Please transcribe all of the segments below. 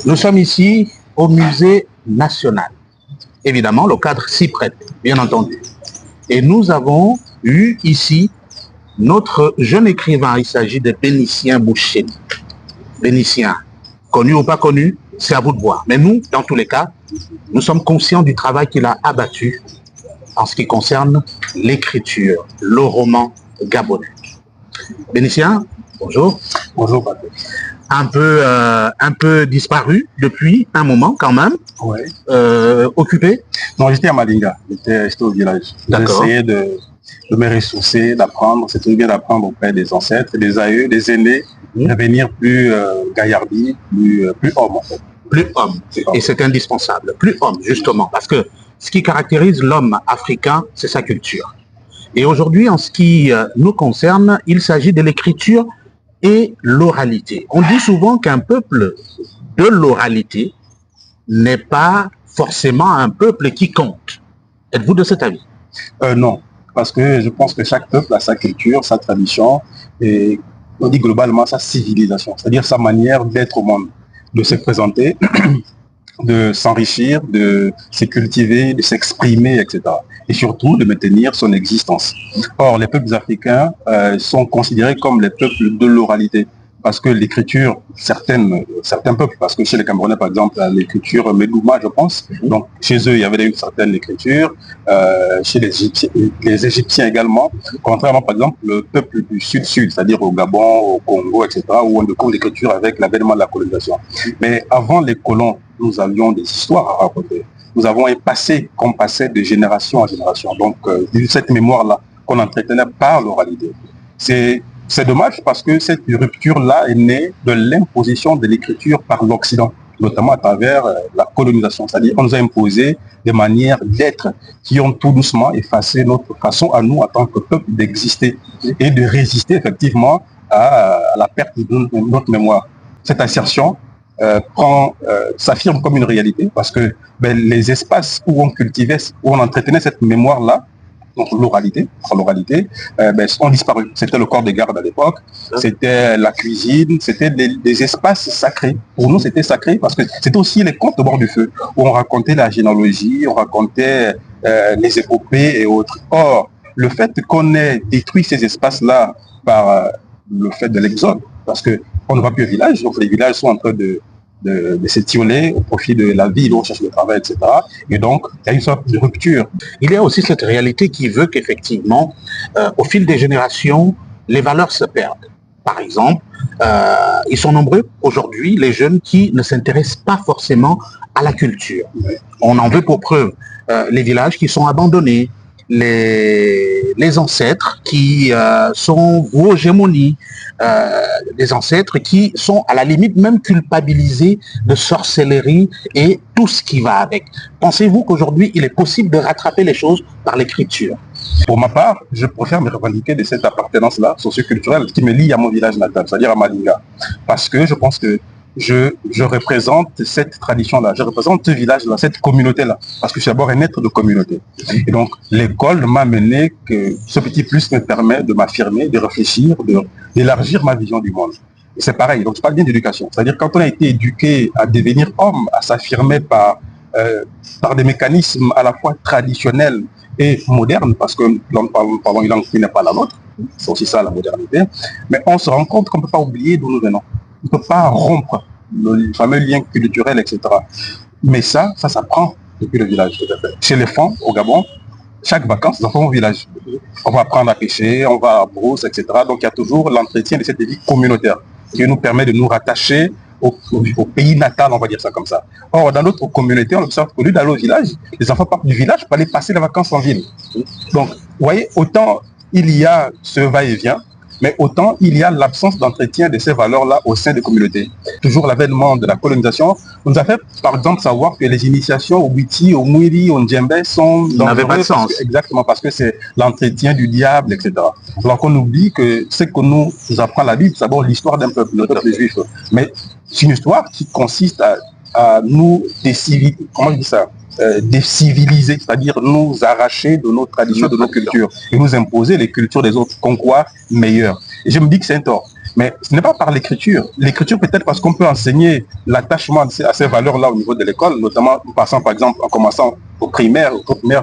Nous sommes ici au musée national. Évidemment, le cadre s'y prête, bien entendu. Et nous avons eu ici notre jeune écrivain. Il s'agit de Bénitien Boucheni. Bénitien, connu ou pas connu, c'est à vous de voir. Mais nous, dans tous les cas, nous sommes conscients du travail qu'il a abattu en ce qui concerne l'écriture, le roman gabonais. Bénitien, bonjour. Bonjour, Patrick. Un peu disparu depuis un moment quand même. Ouais. Occupé? Non, j'étais à Malinga, j'étais au village. J'essayais de me ressourcer, d'apprendre. C'est toujours bien d'apprendre auprès des ancêtres, des aïeux, des aînés, devenir plus gaillardi, plus homme en fait. Plus homme. Et c'est indispensable. Plus homme, justement, parce que ce qui caractérise l'homme africain, c'est sa culture. Et aujourd'hui, en ce qui nous concerne, il s'agit de l'écriture et l'oralité. On dit souvent qu'un peuple de l'oralité n'est pas forcément un peuple qui compte. Êtes-vous de cet avis? Non, parce que je pense que chaque peuple a sa culture, sa tradition, et on dit globalement sa civilisation, c'est-à-dire sa manière d'être au monde, de se présenter, de s'enrichir, de se cultiver, de s'exprimer, etc. Et surtout de maintenir son existence. Or, les peuples africains sont considérés comme les peuples de l'oralité, parce que l'écriture, certains peuples, parce que chez les Camerounais, par exemple, l'écriture Medouma, je pense, donc chez eux, il y avait une certaine écriture, chez les Égyptiens également, contrairement, par exemple, le peuple du Sud-Sud, c'est-à-dire au Gabon, au Congo, etc., où on découvre l'écriture avec l'avènement de la colonisation. Mais avant les colons, nous avions des histoires à raconter. Nous avons un passé qu'on passait de génération en génération. Donc, cette mémoire-là qu'on entretenait par l'oralité. C'est dommage parce que cette rupture-là est née de l'imposition de l'écriture par l'Occident, notamment à travers la colonisation. C'est-à-dire qu'on nous a imposé des manières d'être qui ont tout doucement effacé notre façon à nous, en tant que peuple, d'exister et de résister effectivement à la perte de notre mémoire. Cette assertion s'affirme comme une réalité parce que les espaces où on cultivait, où on entretenait cette mémoire-là, donc l'oralité, ont disparu. C'était le corps de garde à l'époque, c'était la cuisine, c'était des espaces sacrés. Pour nous, c'était sacré parce que c'était aussi les contes au bord du feu, où on racontait la généalogie, on racontait les épopées et autres. Or, le fait qu'on ait détruit ces espaces-là par le fait de l'exode, parce qu'on ne va plus au village, donc les villages sont en train de s'étioler au profit de la ville, on cherche le travail, etc. Et donc, il y a une sorte de rupture. Il y a aussi cette réalité qui veut qu'effectivement, au fil des générations, les valeurs se perdent. Par exemple, ils sont nombreux aujourd'hui, les jeunes qui ne s'intéressent pas forcément à la culture. On en veut pour preuve les villages qui sont abandonnés, les ancêtres qui sont vos hégémonies, les ancêtres qui sont à la limite même culpabilisés de sorcellerie et tout ce qui va avec. Pensez-vous qu'aujourd'hui il est possible de rattraper les choses par l'écriture? Pour ma part, je préfère me revendiquer de cette appartenance-là socioculturelle qui me lie à mon village natal, c'est-à-dire à Malinga. Parce que je pense que je représente cette tradition-là, je représente ce village-là, cette communauté-là, parce que je suis d'abord un être de communauté. Et donc, l'école m'a mené que ce petit plus me permet de m'affirmer, de réfléchir, d'élargir ma vision du monde. Et c'est pareil, donc je parle bien d'éducation. C'est-à-dire quand on a été éduqué à devenir homme, à s'affirmer par des mécanismes à la fois traditionnels et modernes, parce que nous parlons une langue qui n'est pas la nôtre, c'est aussi ça la modernité, mais on se rend compte qu'on ne peut pas oublier d'où nous venons. On ne peut pas rompre le fameux lien culturel, etc. Mais ça s'apprend depuis le village. Chez les femmes, au Gabon, chaque vacances, nous avons au village. On va apprendre à pêcher, on va à la brousse, etc. Donc il y a toujours l'entretien de cette vie communautaire qui nous permet de nous rattacher au pays natal, on va dire ça comme ça. Or, dans notre communauté, on observe qu'au lieu d'aller au village, les enfants partent du village pour aller passer les vacances en ville. Donc, vous voyez, autant il y a ce va-et-vient, mais autant il y a l'absence d'entretien de ces valeurs-là au sein des communautés. Toujours l'avènement de la colonisation nous a fait, par exemple, savoir que les initiations au Witi, au Mwiri, au Ndjembe sont n'avaient pas de sens. Exactement, parce que c'est l'entretien du diable, etc. Alors qu'on oublie que ce que nous apprend la Bible, c'est d'abord l'histoire d'un peuple, le peuple juif. Mais c'est une histoire qui consiste à nous déciviliser, comment je dis ça, déciviliser, c'est-à-dire nous arracher de nos traditions, de nos cultures, et nous imposer les cultures des autres qu'on croit meilleures. Et je me dis que c'est un tort. Mais ce n'est pas par l'écriture. L'écriture peut-être parce qu'on peut enseigner l'attachement à ces valeurs-là au niveau de l'école, notamment en passant par exemple, en commençant au primaire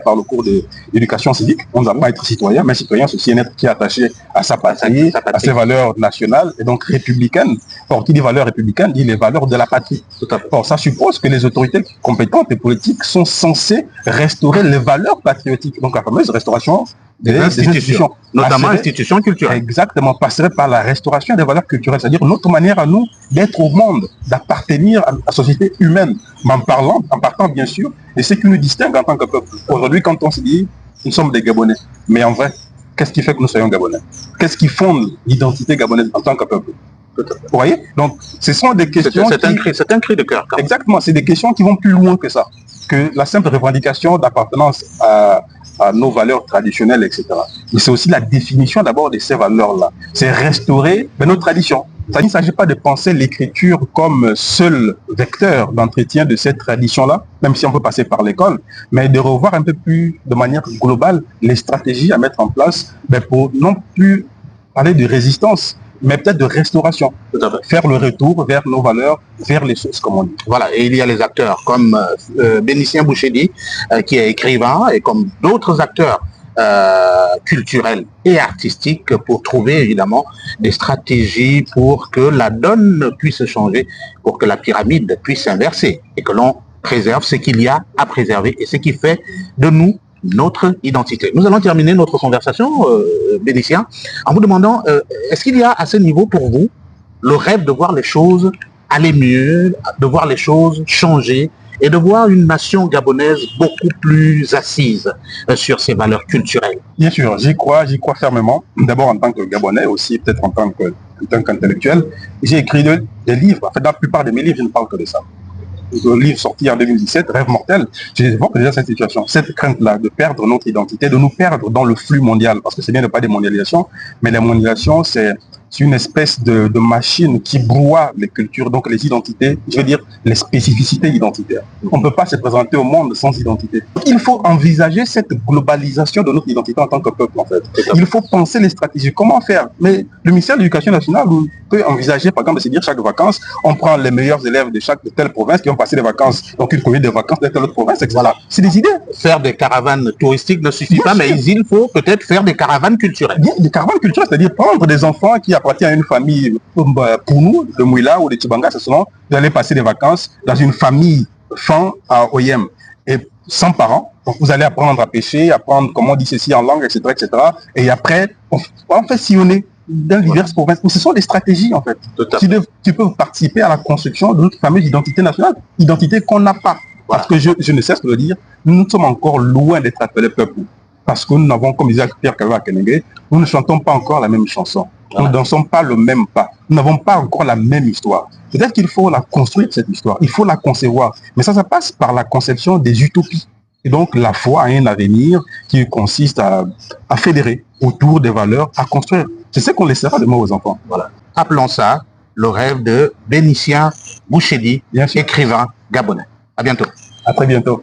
par le cours d'éducation civique. On ne va pas être citoyen, mais citoyen, c'est aussi un être qui est attaché à sa patrie, à ses valeurs nationales et donc républicaines. Or, qui dit valeurs républicaines dit les valeurs de la patrie. Or, ça suppose que les autorités compétentes et politiques sont censées restaurer les valeurs patriotiques. Donc, la fameuse restauration des institutions. Notamment institutions culturelles. Exactement, passerait par la restauration des valeurs culturelles, c'est-à-dire notre manière à nous d'être au monde, d'appartenir à la société humaine, en partant bien sûr de ce qui nous distingue en tant que peuple. Aujourd'hui, quand on se dit, nous sommes des Gabonais, mais en vrai, qu'est-ce qui fait que nous soyons Gabonais? Qu'est-ce qui fonde l'identité gabonaise en tant que peuple? Vous voyez? Donc, ce sont des questions... C'est un cri de cœur. Exactement, c'est des questions qui vont plus loin que ça, que la simple revendication d'appartenance à nos valeurs traditionnelles, etc. Mais c'est aussi la définition d'abord de ces valeurs-là. C'est restaurer nos traditions. Ça, il ne s'agit pas de penser l'écriture comme seul vecteur d'entretien de cette tradition-là, même si on peut passer par l'école, mais de revoir un peu plus de manière globale les stratégies à mettre en place pour non plus parler de résistance, mais peut-être de restauration. Faire le retour vers nos valeurs, vers les sources, comme on dit. Voilà, et il y a les acteurs comme Bénicien Bouchedi, qui est écrivain, et comme d'autres acteurs culturels et artistiques pour trouver évidemment des stratégies pour que la donne puisse changer, pour que la pyramide puisse s'inverser et que l'on préserve ce qu'il y a à préserver et ce qui fait de nous notre identité. Nous allons terminer notre conversation, Bénicien, en vous demandant, est-ce qu'il y a à ce niveau pour vous le rêve de voir les choses aller mieux, de voir les choses changer et de voir une nation gabonaise beaucoup plus assise sur ses valeurs culturelles? Bien sûr, j'y crois fermement. D'abord en tant que Gabonais, aussi peut-être en tant qu'intellectuel. J'ai écrit des livres. En fait, dans la plupart de mes livres, je ne parle que de ça. Le livre sorti en 2017, Rêve mortel, j'évoque déjà cette situation, cette crainte-là de perdre notre identité, de nous perdre dans le flux mondial, parce que c'est bien de pas des mondialisations, mais la mondialisation, c'est une espèce de machine qui broie les cultures, donc les identités, je veux dire les spécificités identitaires. On ne peut pas se présenter au monde sans identité. Il faut envisager cette globalisation de notre identité en tant que peuple, en fait. Il faut penser les stratégies. Comment faire? Mais le ministère de l'Éducation nationale peut envisager, par exemple, de se dire chaque vacances, on prend les meilleurs élèves de telle province qui ont passé des vacances, donc une colonie de vacances de telle autre province, etc. Voilà. C'est des idées. Faire des caravanes touristiques ne suffit pas, mais il faut peut-être faire des caravanes culturelles. Bien, des caravanes culturelles, c'est-à-dire prendre des enfants qui appartiennent à une famille, pour nous, de Mouila ou de Tibanga, c'est souvent d'aller passer des vacances dans une famille fan à Oyem, et sans parents. Donc vous allez apprendre à pêcher, apprendre comment on dit ceci en langue, etc., etc. Et après, on fait sillonner dans diverses provinces. Ce sont des stratégies, en fait, qui peuvent participer à la construction de notre fameuse identité nationale, identité qu'on n'a pas. Parce que je ne cesse de le dire, nous sommes encore loin d'être appelés peuple. Parce que nous n'avons, comme disait Pierre Calva Kenenge, nous ne chantons pas encore la même chanson. Nous ne dansons pas le même pas. Nous n'avons pas encore la même histoire. Peut-être qu'il faut la construire, cette histoire. Il faut la concevoir. Mais ça passe par la conception des utopies. Et donc, la foi a un avenir qui consiste à fédérer autour des valeurs, à construire. C'est ce qu'on laissera demain aux enfants. Voilà. Appelons ça le rêve de Bénicien Bouchedi, écrivain gabonais. À bientôt. À très bientôt.